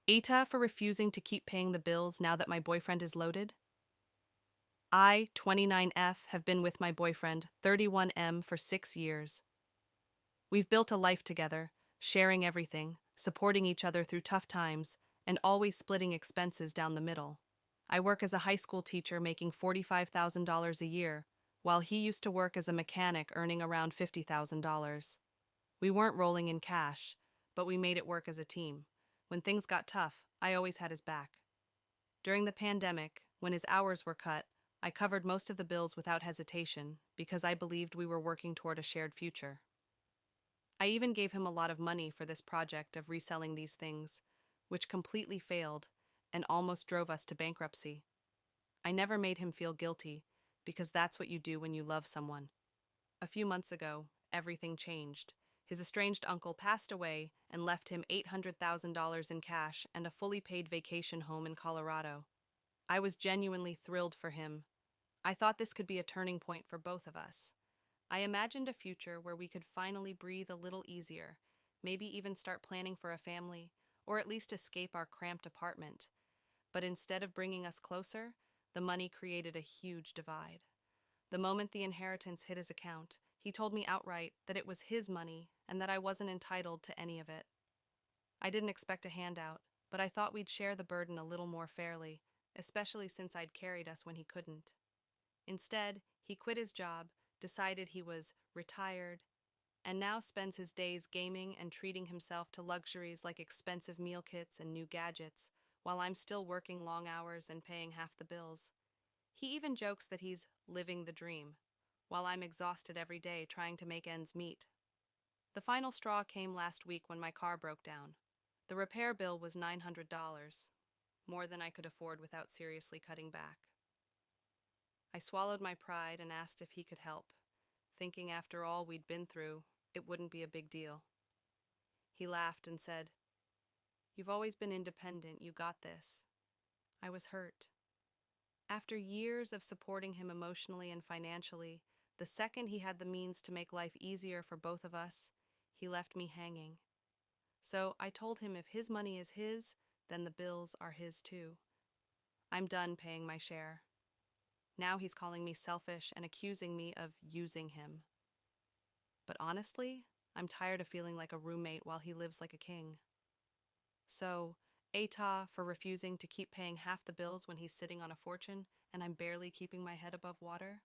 AITAH for refusing to keep paying the bills now that my boyfriend is loaded. I, 29F, have been with my boyfriend, 31M, for 6 years. We've built a life together, sharing everything, supporting each other through tough times, and always splitting expenses down the middle. I work as a high school teacher making $45,000 a year, while he used to work as a mechanic earning around $50,000. We weren't rolling in cash, but we made it work as a team. When things got tough, I always had his back. During the pandemic, when his hours were cut, I covered most of the bills without hesitation because I believed we were working toward a shared future. I even gave him a lot of money for this project of reselling these things, which completely failed and almost drove us to bankruptcy. I never made him feel guilty because that's what you do when you love someone. A few months ago, everything changed. His estranged uncle passed away and left him $800,000 in cash and a fully paid vacation home in Colorado. I was genuinely thrilled for him. I thought this could be a turning point for both of us. I imagined a future where we could finally breathe a little easier, maybe even start planning for a family, or at least escape our cramped apartment. But instead of bringing us closer, the money created a huge divide. The moment the inheritance hit his account, he told me outright that it was his money and that I wasn't entitled to any of it. I didn't expect a handout, but I thought we'd share the burden a little more fairly, especially since I'd carried us when he couldn't. Instead, he quit his job, decided he was retired, and now spends his days gaming and treating himself to luxuries like expensive meal kits and new gadgets, while I'm still working long hours and paying half the bills. He even jokes that he's living the dream, while I'm exhausted every day trying to make ends meet. The final straw came last week when my car broke down. The repair bill was $900, more than I could afford without seriously cutting back. I swallowed my pride and asked if he could help, thinking after all we'd been through, it wouldn't be a big deal. He laughed and said, "You've always been independent, you got this." I was hurt. After years of supporting him emotionally and financially, the second he had the means to make life easier for both of us, he left me hanging. So I told him if his money is his, then the bills are his too. I'm done paying my share. Now he's calling me selfish and accusing me of using him. But honestly, I'm tired of feeling like a roommate while he lives like a king. So, AITAH for refusing to keep paying half the bills when he's sitting on a fortune and I'm barely keeping my head above water?